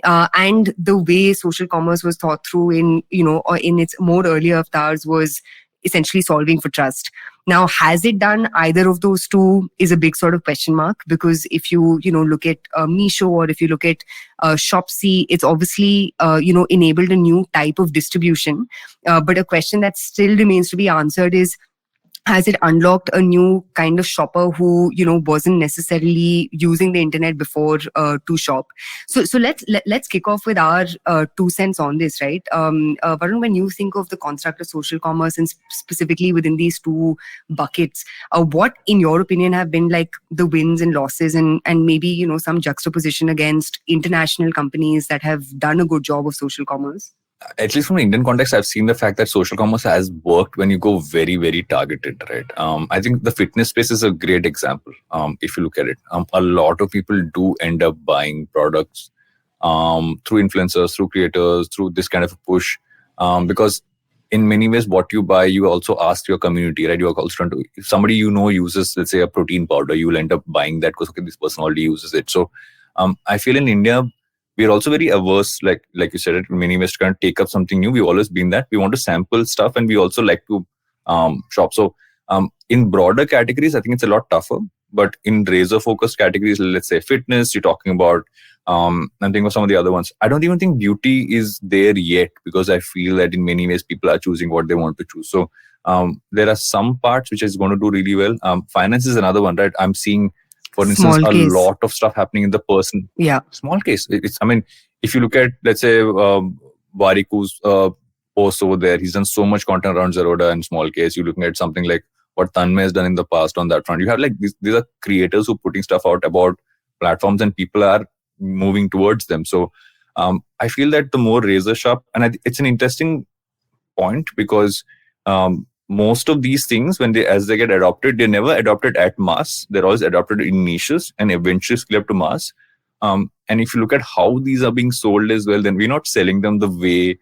And the way social commerce was thought through in its more earlier avatars was essentially solving for trust. Now, has it done either of those 2 is a big sort of question mark, because if you, look at Meesho or if you look at Shopsy, it's obviously, enabled a new type of distribution. But a question that still remains to be answered is, has it unlocked a new kind of shopper who, wasn't necessarily using the internet before to shop? So let's kick off with our 2 cents on this, right? Varun, when you think of the construct of social commerce and specifically within these 2 buckets, what, in your opinion, have been like the wins and losses, and maybe, some juxtaposition against international companies that have done a good job of social commerce? At least from the Indian context, I've seen the fact that social commerce has worked when you go very, very targeted, right? I think the fitness space is a great example. If you look at it, a lot of people do end up buying products through influencers, through creators, through this kind of a push, because in many ways, what you buy, you also ask your community, right? You are also trying to, if somebody uses, let's say, a protein powder, you will end up buying that because, okay, this person already uses it. So I feel in India, we're also very averse, like you said, in many ways, to kind of take up something new. We've always been that. We want to sample stuff and we also like to shop. So in broader categories, I think it's a lot tougher. But in razor-focused categories, let's say fitness, you're talking about, I'm thinking of some of the other ones. I don't even think beauty is there yet because I feel that in many ways, people are choosing what they want to choose. So There are some parts which is going to do really well. Finance is another one, right? I'm seeing, for instance, Small case. a lot of stuff happening in the person. Yeah. Small case. I mean, if you look at, let's say, Variku's posts over there, he's done so much content around Zerodha and small case. You're looking at something like what Tanmay has done in the past on that front. You have like these are creators who are putting stuff out about platforms and people are moving towards them. So I feel that the more razor sharp, and it's an interesting point because most of these things, as they get adopted, they're never adopted at mass. They're always adopted in niches and eventually scale up to mass. And if you look at how these are being sold as well, then we're not selling them the way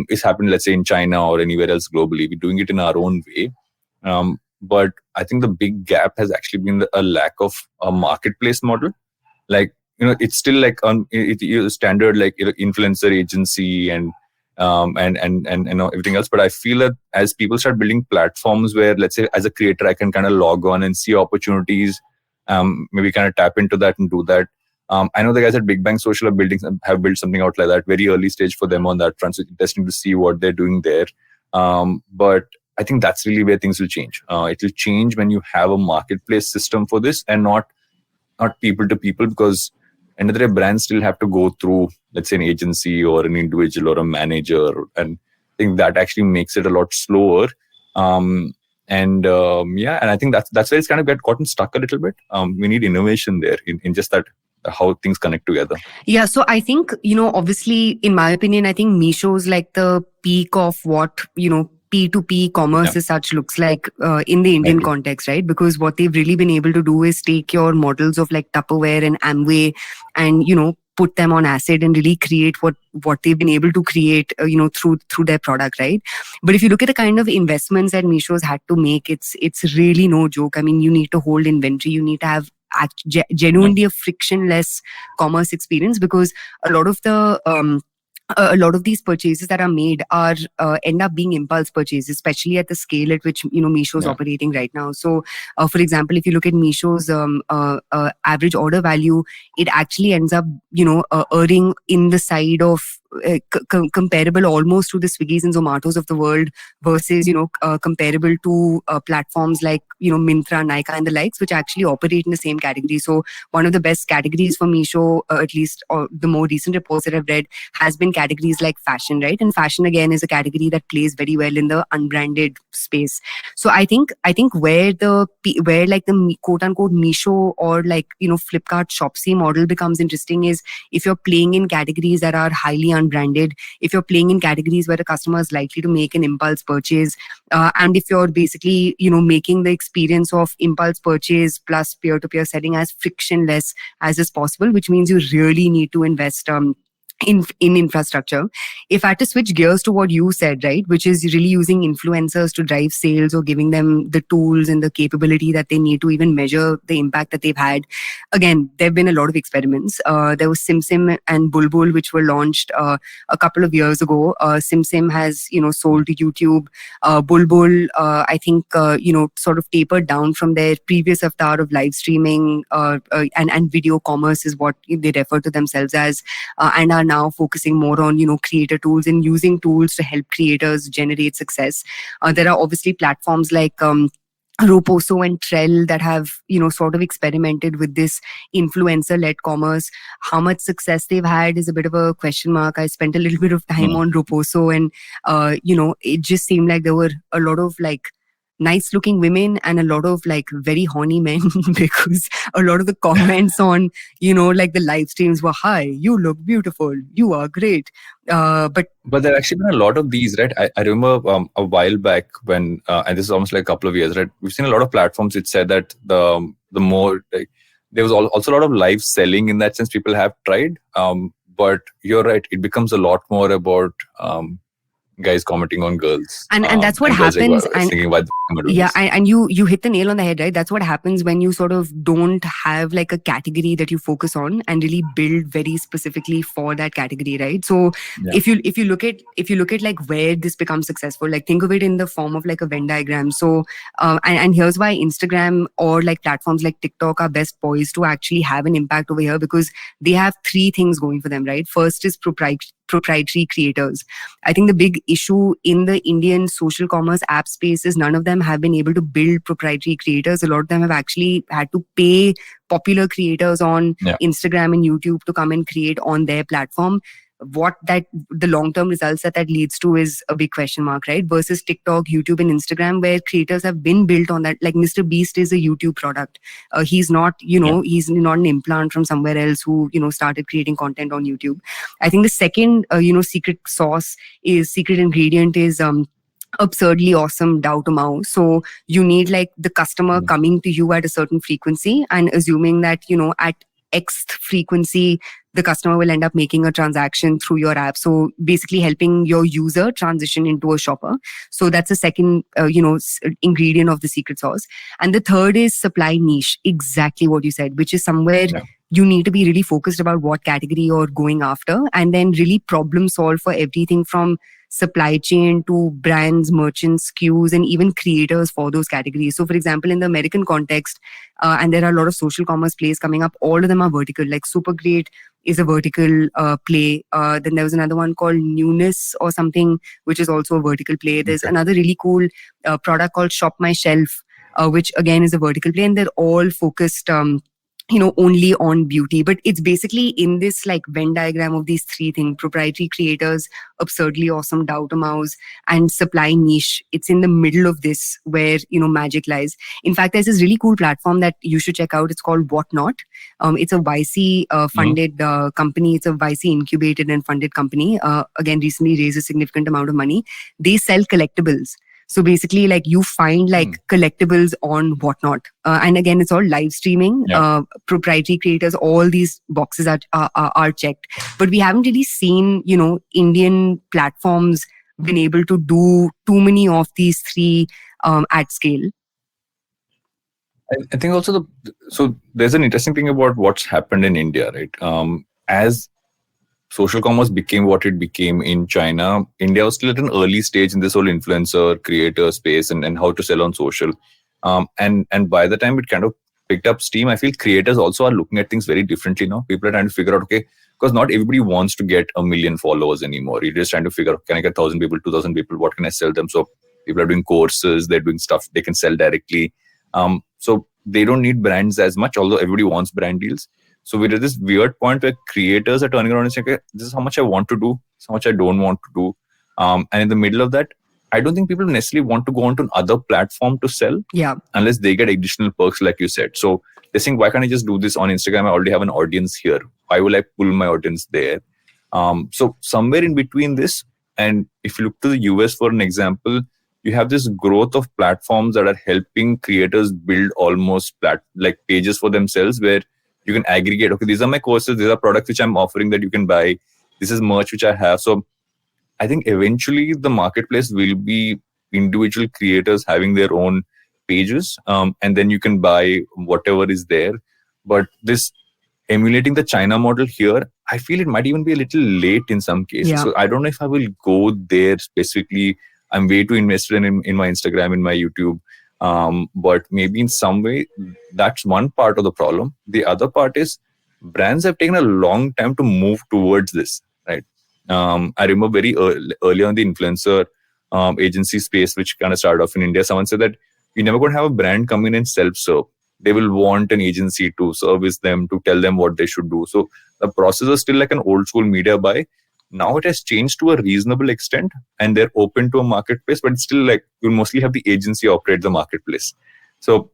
it's happened, let's say, in China or anywhere else globally. We're doing it in our own way. But I think the big gap has actually been a lack of a marketplace model. Like, it's still like standard like influencer agency and everything else. But I feel that as people start building platforms where, let's say, as a creator, I can kind of log on and see opportunities, maybe kind of tap into that and do that. I know the guys at Big Bang Social have built something out like that, very early stage for them on that front. So it's interesting to see what they're doing there. But I think that's really where things will change. It will change when you have a marketplace system for this and not people to people, because end of the day, brands still have to go through, let's say, an agency or an individual or a manager. And I think that actually makes it a lot slower. And I think that's where it's kind of gotten stuck a little bit. We need innovation there in just that, how things connect together. Yeah, so I think, obviously, in my opinion, I think Meesho is like the peak of what, P2P commerce as such looks like in the Indian context, right? Because what they've really been able to do is take your models of like Tupperware and Amway and, put them on acid and really create what they've been able to create, through their product, right? But if you look at the kind of investments that Meesho's had to make, it's really no joke. I mean, you need to hold inventory, you need to have genuinely a frictionless commerce experience, because a lot of these purchases that are made are end up being impulse purchases, especially at the scale at which Meesho is operating right now. So, for example, if you look at Meesho's average order value, it actually ends up erring in the side of comparable almost to the Swiggies and Zomatos of the world versus comparable to platforms like Myntra, Nykaa and the likes, which actually operate in the same category. So one of the best categories for Meesho, at least the more recent reports that I've read, has been categories like fashion, right? And fashion again is a category that plays very well in the unbranded space. So I think where like the quote unquote Meesho or like Flipkart Shopsy model becomes interesting is if you're playing in categories that are highly unbranded, if you're playing in categories where the customer is likely to make an impulse purchase, and if you're basically making the experience of impulse purchase plus peer-to-peer setting as frictionless as is possible, which means you really need to invest in infrastructure. If I had to switch gears to what you said, right, which is really using influencers to drive sales or giving them the tools and the capability that they need to even measure the impact that they've had. Again, there have been a lot of experiments. There was SimSim and Bulbul, which were launched a couple of years ago. SimSim has, sold to YouTube. Bulbul, I think, sort of tapered down from their previous avatar of live streaming and video commerce is what they refer to themselves as, and are now focusing more on, creator tools and using tools to help creators generate success. There are obviously platforms like Roposo and Trell that have, sort of experimented with this influencer-led commerce. How much success they've had is a bit of a question mark. I spent a little bit of time on Roposo and, it just seemed like there were a lot of like nice looking women and a lot of like very horny men because a lot of the comments on, like the live streams were, "Hi, you look beautiful. You are great." But there actually been a lot of these, right? I remember a while back when, and this is almost like a couple of years, right? We've seen a lot of platforms which said that the more, like, there was also a lot of live selling in that sense. People have tried, but you're right. It becomes a lot more about guys commenting on girls, and that's what happens. And you hit the nail on the head, right? That's what happens when you sort of don't have like a category that you focus on and really build very specifically for that category, right? So if you look at like where this becomes successful, like think of it in the form of like a Venn diagram. So and here's why Instagram or like platforms like TikTok are best poised to actually have an impact over here, because they have three things going for them, right? First is proprietary creators. I think the big issue in the Indian social commerce app space is none of them have been able to build proprietary creators. A lot of them have actually had to pay popular creators on Instagram and YouTube to come and create on their platform. What the long-term results that leads to is a big question mark, right? Versus TikTok, YouTube, and Instagram, where creators have been built on that. Like Mr. Beast is a YouTube product. He's not, he's not an implant from somewhere else who, started creating content on YouTube. I think the second, secret ingredient is absurdly awesome DAO to MAU. So you need like the customer coming to you at a certain frequency and assuming that, at X frequency, the customer will end up making a transaction through your app. So basically helping your user transition into a shopper. So that's the second, ingredient of the secret sauce. And the third is supply niche, exactly what you said, which is somewhere you need to be really focused about what category you're going after and then really problem solve for everything from supply chain to brands, merchants, SKUs, and even creators for those categories. So for example, in the American context, and there are a lot of social commerce plays coming up, all of them are vertical. Like Supergreat is a vertical play. Then there was another one called Newness or something, which is also a vertical play. There's another really cool product called Shop My Shelf, which again is a vertical play, and they're all focused only on beauty. But it's basically in this like Venn diagram of these three things: proprietary creators, absurdly awesome DAO to MAUs, and supply niche. It's in the middle of this where, magic lies. In fact, there's this really cool platform that you should check out. It's called Whatnot. It's a YC funded company. It's a YC incubated and funded company. Again, recently raised a significant amount of money. They sell collectibles. So basically, like you find like collectibles on Whatnot, and again, it's all live streaming. Proprietary creators, all these boxes are checked, but we haven't really seen Indian platforms been able to do too many of these three at scale. I think also so there's an interesting thing about what's happened in India, right? As social commerce became what it became in China, India was still at an early stage in this whole influencer creator space and how to sell on social. And by the time it kind of picked up steam, I feel creators also are looking at things very differently now. People are trying to figure out, okay, because not everybody wants to get 1 million followers anymore. You're just trying to figure out, can I get 1,000 people, 2,000 people? What can I sell them? So people are doing courses, they're doing stuff they can sell directly. So they don't need brands as much, although everybody wants brand deals. So we're at this weird point where creators are turning around and saying, okay, this is how much I want to do, this is how much I don't want to do. And in the middle of that, I don't think people necessarily want to go onto another platform to sell unless they get additional perks, like you said. So they're saying, why can't I just do this on Instagram? I already have an audience here. Why will I pull my audience there? So somewhere in between this, and if you look to the US for an example, you have this growth of platforms that are helping creators build almost like pages for themselves where you can aggregate, okay, these are my courses, these are products which I'm offering that you can buy, this is merch which I have. So I think eventually the marketplace will be individual creators having their own pages, and then you can buy whatever is there. But this emulating the China model here, I feel it might even be a little late in some cases. So I don't know if I will go there specifically. I'm way too invested in my Instagram, in my YouTube. But maybe in some way, that's one part of the problem. The other part is brands have taken a long time to move towards this, right? I remember very early on the influencer agency space, which kind of started off in India. Someone said that you're never going to have a brand come in and self-serve. They will want an agency to service them, to tell them what they should do. So the process is still like an old school media buy. Now it has changed to a reasonable extent and they're open to a marketplace, but it's still like you mostly have the agency operate the marketplace. So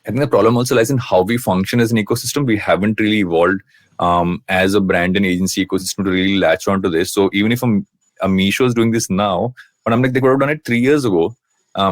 I think the problem also lies in how we function as an ecosystem. We haven't really evolved as a brand and agency ecosystem to really latch onto this. So even if a Meesho is doing this now, but I'm like, they could have done it 3 years ago.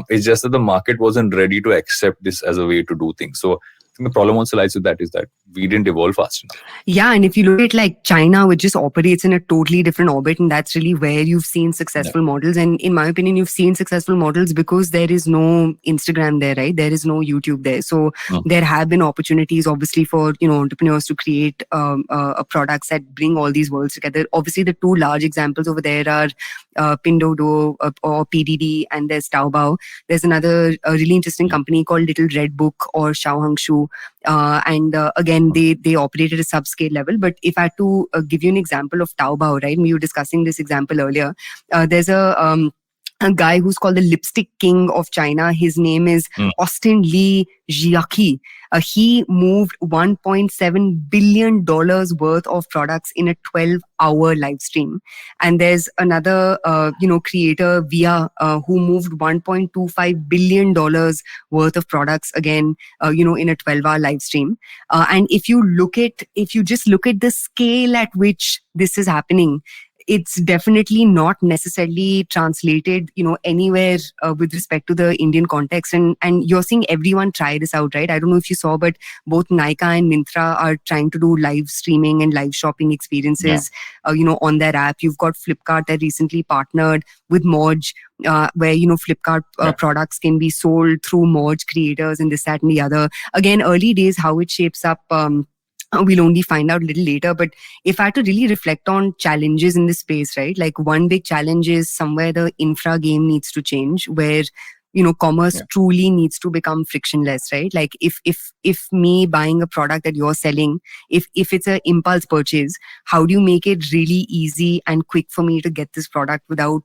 It's just that the market wasn't ready to accept this as a way to do things. So I think the problem also lies with that is that we didn't evolve fast enough. Yeah, and if you look at like China, which just operates in a totally different orbit, and that's really where you've seen successful models. And in my opinion, you've seen successful models because there is no Instagram there, right? There is no YouTube there. So there have been opportunities, obviously, for entrepreneurs to create products that bring all these worlds together. Obviously, the two large examples over there are Pinduoduo or PDD, and there's Taobao. There's another really interesting company called Little Red Book or Xiaohongshu. And again, they operate at a subscale level. But if I had to give you an example of Taobao, right? We were discussing this example earlier. There's a guy who's called the Lipstick King of China. His name is Austin Lee Jiaqi. He moved $1.7 billion worth of products in a 12-hour live stream. And there's another, creator, Via, who moved $1.25 billion worth of products again, in a 12-hour live stream. And if you just look at the scale at which this is happening, it's definitely not necessarily translated, anywhere with respect to the Indian context. And you're seeing everyone try this out, right? I don't know if you saw, but both Nykaa and Myntra are trying to do live streaming and live shopping experiences, on their app. You've got Flipkart that recently partnered with Moj, where, Flipkart products can be sold through Moj creators and this, that, and the other. Again, early days, how it shapes up, we'll only find out a little later. But if I had to really reflect on challenges in this space, right? Like one big challenge is somewhere the infra game needs to change, where commerce truly needs to become frictionless, right? Like if me buying a product that you're selling, if it's an impulse purchase, how do you make it really easy and quick for me to get this product without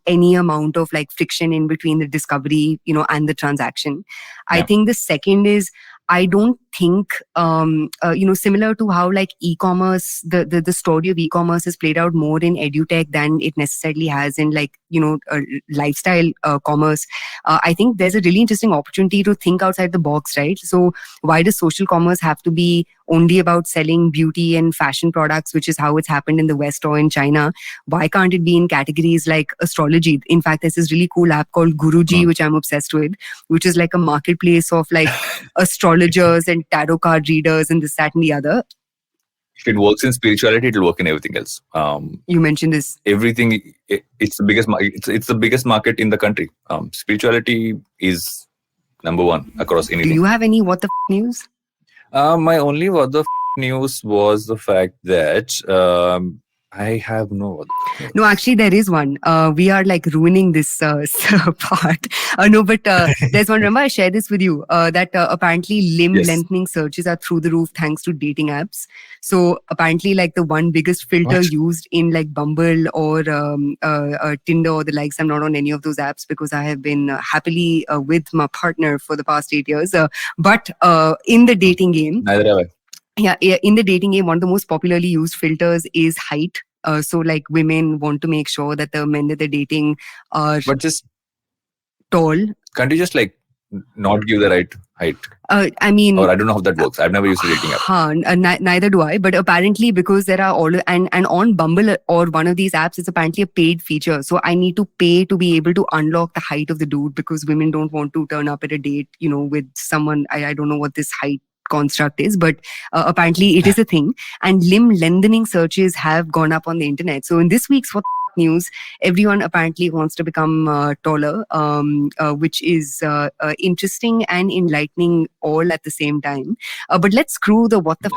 any amount of like friction in between the discovery, and the transaction? I think the second is, I don't think, similar to how like e-commerce, the story of e-commerce is played out more in edutech than it necessarily has in like, lifestyle commerce. I think there's a really interesting opportunity to think outside the box, right? So why does social commerce have to be only about selling beauty and fashion products, which is how it's happened in the West or in China? Why can't it be in categories like astrology? In fact, there's this really cool app called Guruji, which I'm obsessed with, which is like a marketplace of like astrologers and tarot card readers and this, that, and the other. If it works in spirituality, it'll work in everything else. You mentioned this. Everything. It's the biggest. It's the biggest market in the country. Spirituality is number one across anything. Do you have any what the news? My only what the news was the fact that I have no. No, actually, there is one. We are like ruining this part. But there's one. Remember, I shared this with you that apparently limb lengthening searches are through the roof thanks to dating apps. So apparently, like the one biggest filter used in like Bumble or Tinder or the likes. I'm not on any of those apps because I have been happily with my partner for the past 8 years. But in the dating game, neither have I. Yeah, in the dating game, one of the most popularly used filters is height. So like women want to make sure that the men that they're dating are tall. Can't you just like not give the right height? I mean, or I don't know how that works. I've never used a dating app. Neither do I. But apparently, because there are all and on Bumble or one of these apps, it's apparently a paid feature. So I need to pay to be able to unlock the height of the dude because women don't want to turn up at a date, with someone. I don't know what this height construct is, but apparently it is a thing. And limb lengthening searches have gone up on the internet. So in this week's What the News, everyone apparently wants to become taller, which is interesting and enlightening all at the same time. But let's screw the What the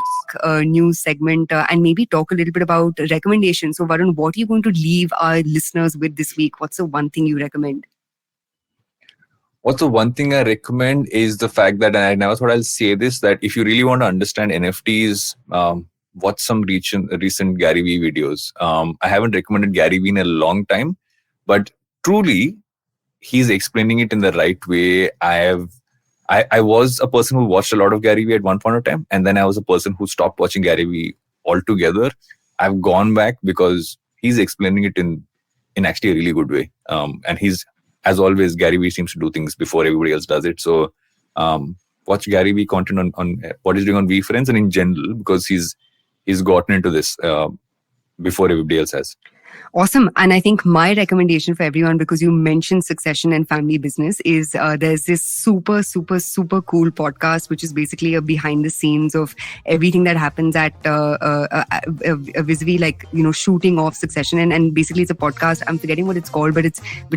News segment and maybe talk a little bit about recommendations. So Varun, what are you going to leave our listeners with this week? What's the one thing you recommend? What's the one thing I recommend is the fact that, and I never thought I'll say this, that if you really want to understand NFTs, watch some recent Gary Vee videos. I haven't recommended Gary Vee in a long time, but truly, he's explaining it in the right way. I was a person who watched a lot of Gary Vee at one point of time, and then I was a person who stopped watching Gary Vee altogether. I've gone back because he's explaining it in actually a really good way. And he's, as always, Gary Vee seems to do things before everybody else does it. So watch Gary Vee content on what he's doing on VeeFriends and in general, because he's gotten into this before everybody else has. Awesome. And I think my recommendation for everyone, because you mentioned Succession and family business, is there's this super, super, super cool podcast, which is basically a behind the scenes of everything that happens at vis-a-vis, like, shooting off Succession. And basically it's a podcast. I'm forgetting what it's called, but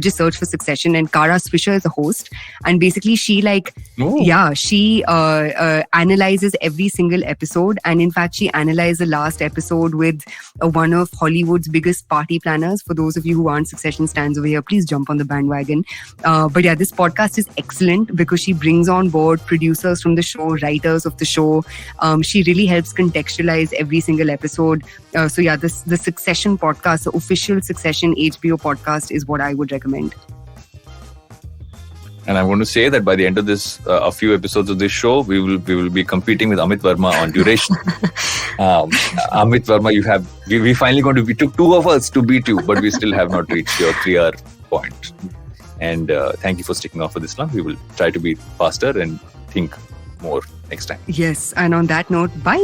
just search for Succession. And Kara Swisher is the host. And basically she analyzes every single episode. And in fact, she analyzed the last episode with one of Hollywood's biggest party planners. For those of you who aren't Succession stans over here, please jump on the bandwagon. But yeah, this podcast is excellent because she brings on board producers from the show, writers of the show. She really helps contextualize every single episode. So yeah, the Succession podcast, the official Succession HBO podcast, is what I would recommend. And I'm going to say that by the end of this, a few episodes of this show, we will be competing with Amit Verma on duration. Amit Verma, we finally we took 2 of us to beat you, but we still have not reached your 3-hour point. And thank you for sticking off for this long. We will try to be faster and think more next time. Yes, and on that note, bye.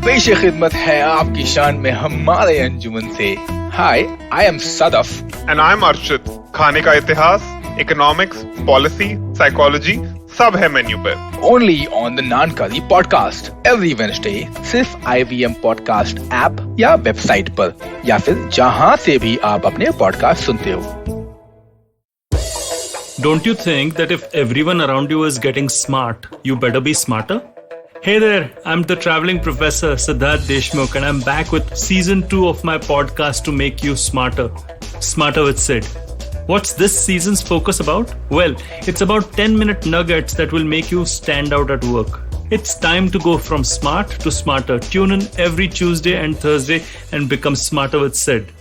पेश खिदमत है आपकी शान में हमारे अंजुमन से. Hi, I am Sadaf. And I'm Arshit. खाने का इतिहास, economics, policy, psychology, सब है मेन्यू पे. Only on the Nankari podcast every Wednesday. सिर्फ IVM podcast app या वेबसाइट पर या फिर जहां से भी आप अपने पॉडकास्ट सुनते हो. Don't you think that if everyone around you is getting smart, you better be smarter? Hey there, I'm the traveling professor Siddharth Deshmukh and I'm back with season 2 of my podcast to make you smarter. Smarter with Sid. What's this season's focus about? Well, it's about 10-minute nuggets that will make you stand out at work. It's time to go from smart to smarter. Tune in every Tuesday and Thursday and become smarter with Sid.